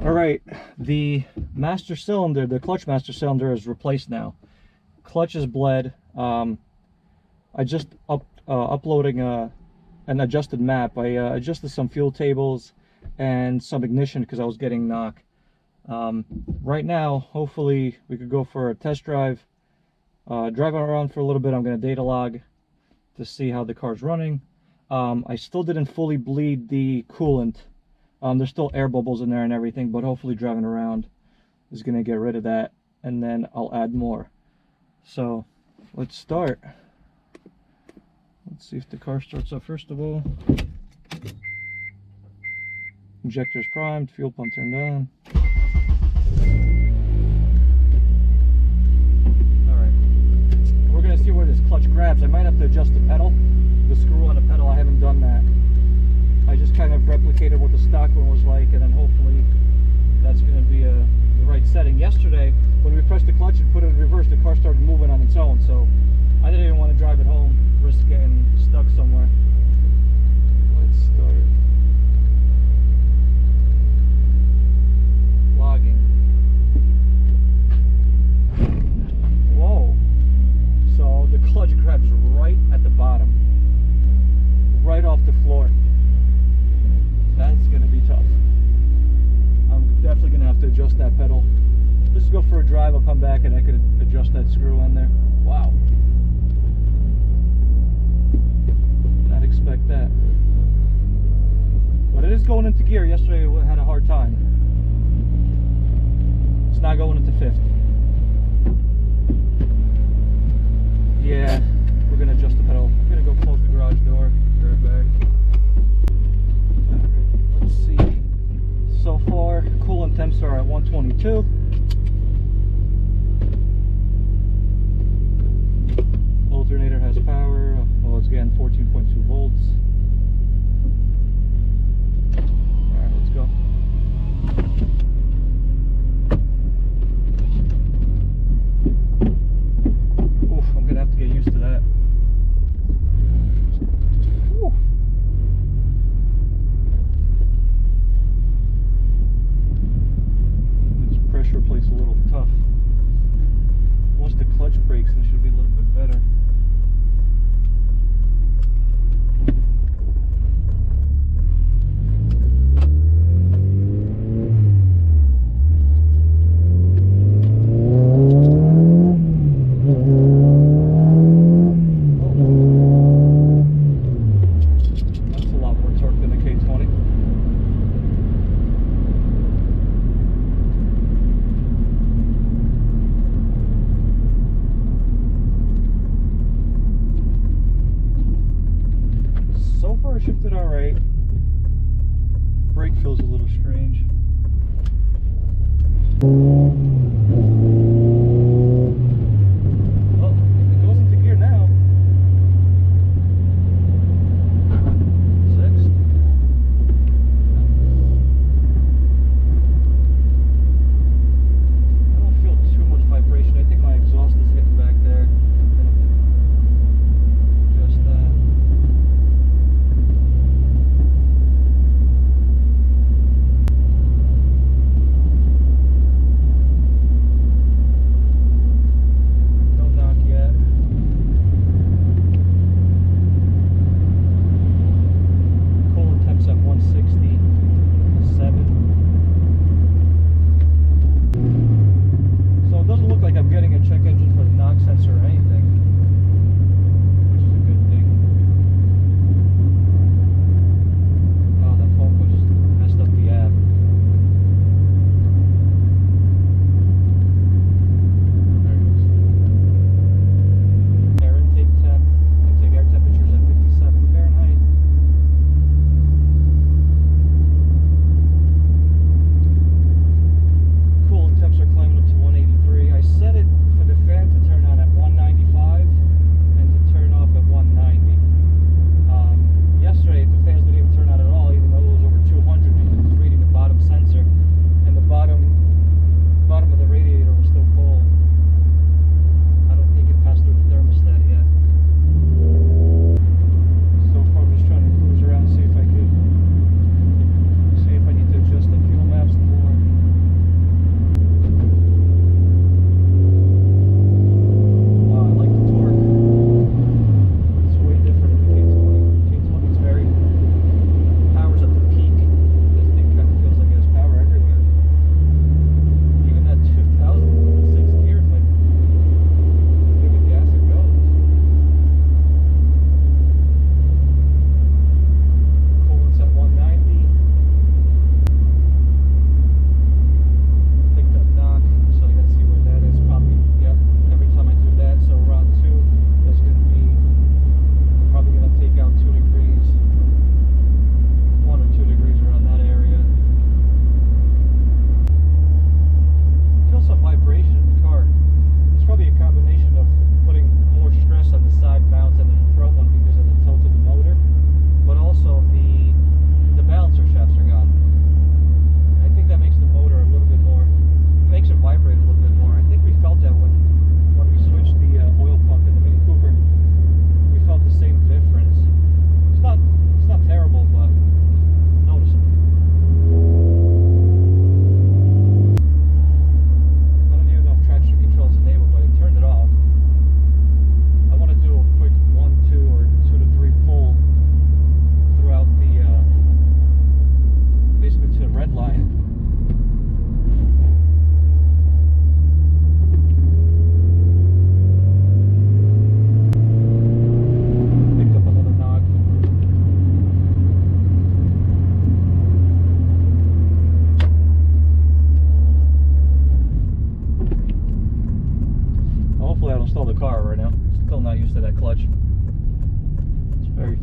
All right, the master cylinder, the clutch master cylinder is replaced now. Clutch is bled. I just uploading an adjusted map. I adjusted some fuel tables and some ignition because I was getting knock. Right now, hopefully we could go for a test drive. Driving around for a little bit, I'm going to data log to see how the car's running. I still didn't fully bleed the coolant. There's still air bubbles in there and everything, but hopefully driving around is going to get rid of that, and then I'll add more. So let's start. Let's see if the car starts up first of all. Injector's primed, fuel pump turned on. Alright, we're going to see where this clutch grabs. I might have to adjust the pedal, the screw on the pedal. I haven't done that. I just kind of replicated what the stock one was like, and then hopefully that's going to be the right setting. Yesterday, when we pressed the clutch and put it in reverse, the car started moving on its own, so I didn't even want to drive it home, risk getting stuck somewhere. Let's start. Logging. Whoa. So the clutch grabs right at the bottom, right off the floor. That's going to be tough. I'm definitely going to have to adjust that pedal. Let's go for a drive. I'll come back and I could adjust that screw on there. Wow. Not expect that. But it is going into gear. Yesterday I had a hard time. It's not going into fifth. Yeah, we're going to adjust the pedal. I'm going to go close the garage door. Be right back. Let's see. So far, coolant temps are at 122. Alternator has power. Well, it's getting 14.2 volts. Alright, let's go. Oof, I'm gonna have to get used to that. Whew. This pressure plate's a little tough. Once the clutch breaks, it should be a little bit better. Shifted all right. Brake feels a little strange. Well, it goes into gear now. Sixth. I don't feel too much vibration. I think my exhaust is getting back there. Just that.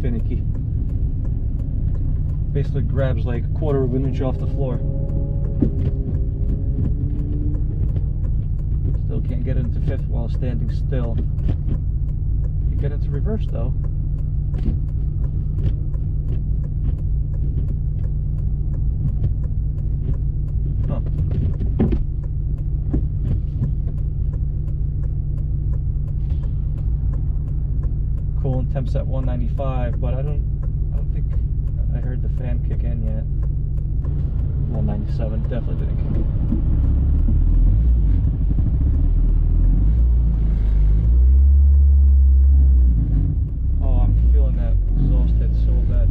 finicky. Basically grabs like a quarter of an inch off the floor. Still can't get into fifth while standing still. You get into reverse though. Huh. Coolant temp's at 195, but I don't think I heard the fan kick in yet. 197 definitely didn't kick in. Oh, I'm feeling that exhaust hit so bad.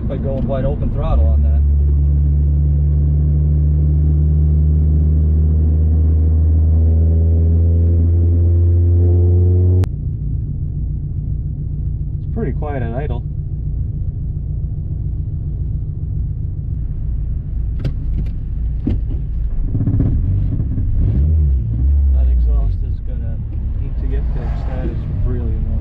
By going wide open throttle on that. It's pretty quiet at idle. That exhaust is gonna need to get fixed. That is really annoying.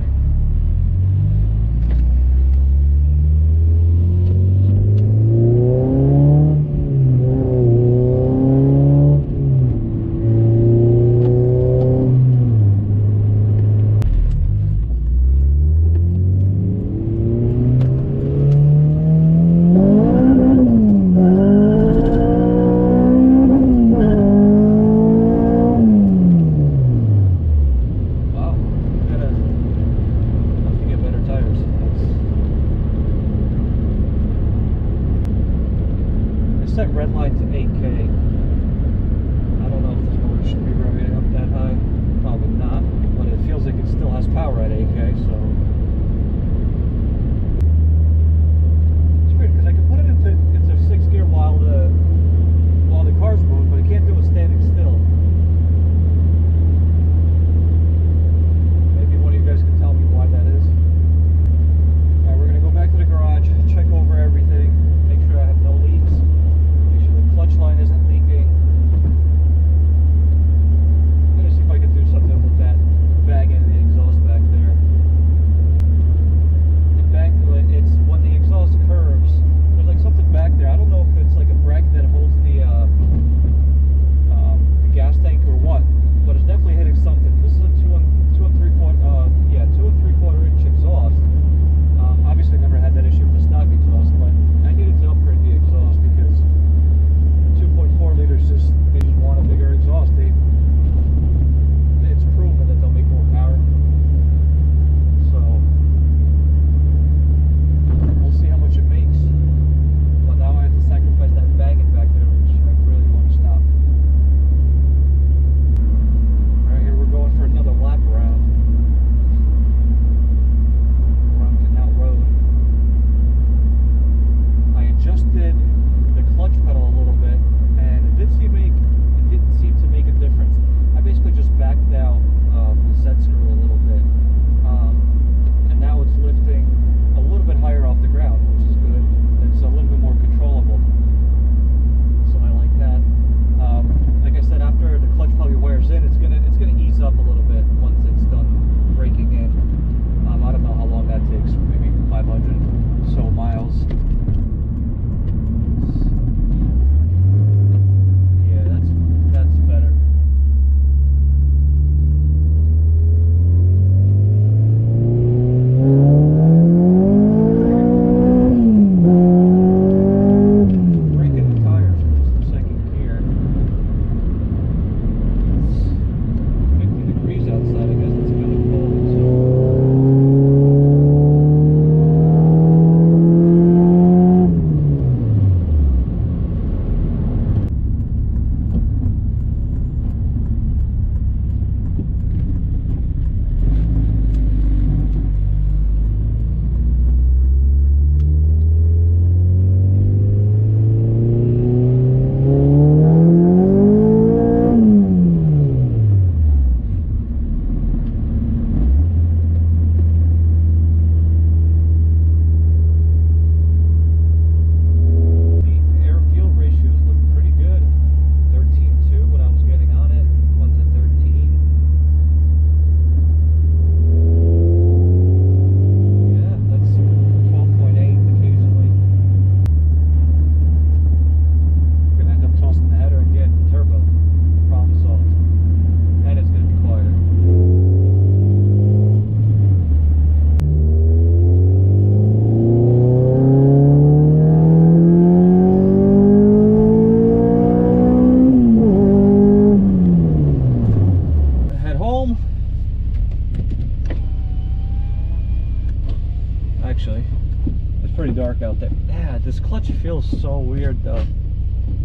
dark out there. Yeah, this clutch feels so weird though.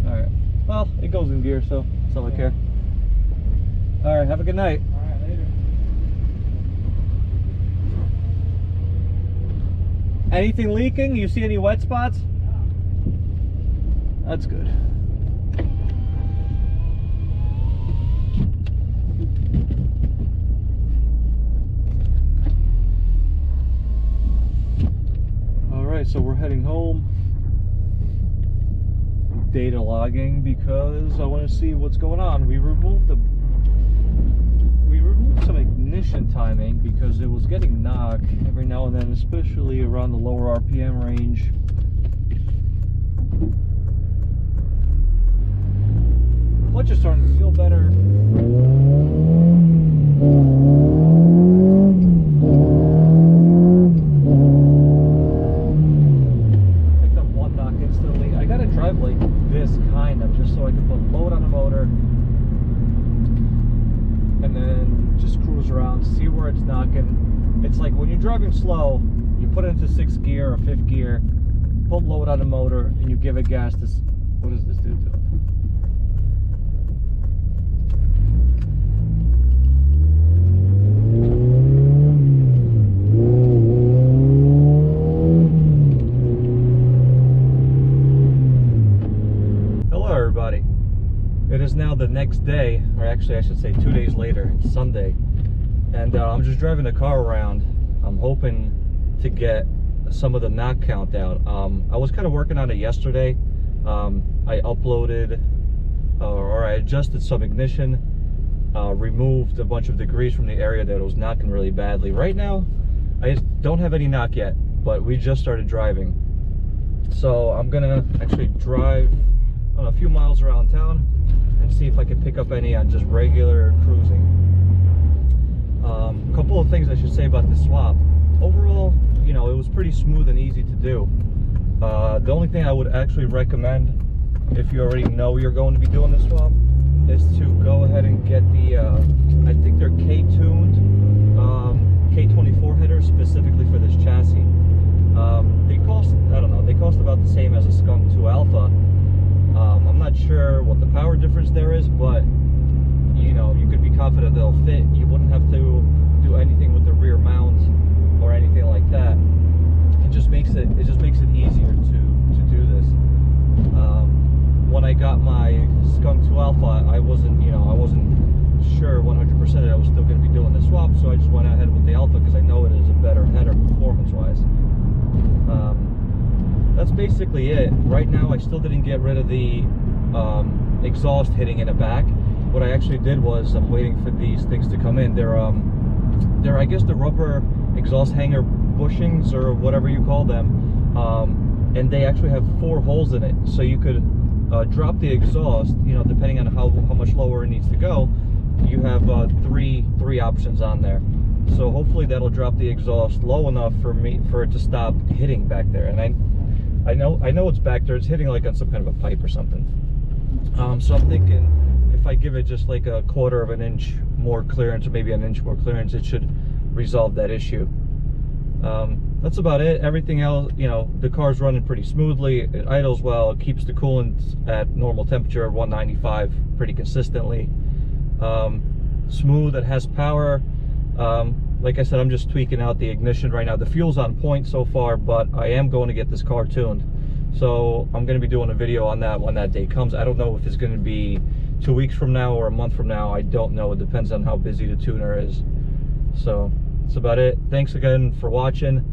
Alright. Well, it goes in gear, so that's all I care. Alright, have a good night. Alright, later. Anything leaking? You see any wet spots? No. That's good. Alright, so we're heading home. Data logging because I want to see what's going on. We removed some ignition timing because it was getting knocked every now and then, especially around the lower RPM range. Clutch is starting to feel better. Picked up one knock instantly. I gotta drive like this kind of, just so I can put load on the motor and then just cruise around, see where it's knocking. It's like when you're driving slow, you put it into 6th gear or 5th gear, put load on the motor, and you give it gas. What is this dude doing? It is now the next day, or actually I should say 2 days later. It's Sunday, and I'm just driving the car around. I'm hoping to get some of the knock count out. I was kind of working on it yesterday. I uploaded or I adjusted some ignition, removed a bunch of degrees from the area that was knocking really badly. Right now I don't have any knock yet, but we just started driving, so I'm gonna actually drive a few miles around town and see if I can pick up any on just regular cruising. A couple of things I should say about this swap. Overall, you know, it was pretty smooth and easy to do. The only thing I would actually recommend, if you already know you're going to be doing the swap, is to go ahead and get the, I think they're K-tuned K24 headers specifically for this chassis. They cost, I don't know, they cost about the same as a Skunk 2 Alpha. I'm not sure what the power difference there is, but you know, you could be confident they'll fit. You wouldn't have to do anything with the rear mount or anything like that. It just makes it easier to do this. When I got my Skunk 2 Alpha, I wasn't sure 100% that I was still going to be doing the swap, so I just went ahead with the Alpha because I know it is a better header performance-wise. That's basically it. Right now I still didn't get rid of the exhaust hitting in the back. What I actually did was I'm waiting for these things to come in. They're I guess the rubber exhaust hanger bushings or whatever you call them, and they actually have 4 holes in it, so you could drop the exhaust, you know, depending on how much lower it needs to go. You have three options on there, so hopefully that'll drop the exhaust low enough for it to stop hitting back there. And I know it's back there. It's hitting like on some kind of a pipe or something. So I'm thinking if I give it just like a 1/4 of an inch more clearance, or maybe an inch more clearance, it should resolve that issue. That's about it. Everything else, you know, the car's running pretty smoothly. It idles well. It keeps the coolant at normal temperature of 195 pretty consistently. Smooth. It has power. Like I said, I'm just tweaking out the ignition right now. The fuel's on point so far, but I am going to get this car tuned. So I'm going to be doing a video on that when that day comes. I don't know if it's going to be 2 weeks from now or a month from now. I don't know. It depends on how busy the tuner is. So that's about it. Thanks again for watching.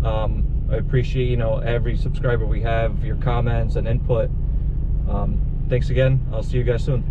I appreciate, you know, every subscriber we have, your comments and input. Thanks again. I'll see you guys soon.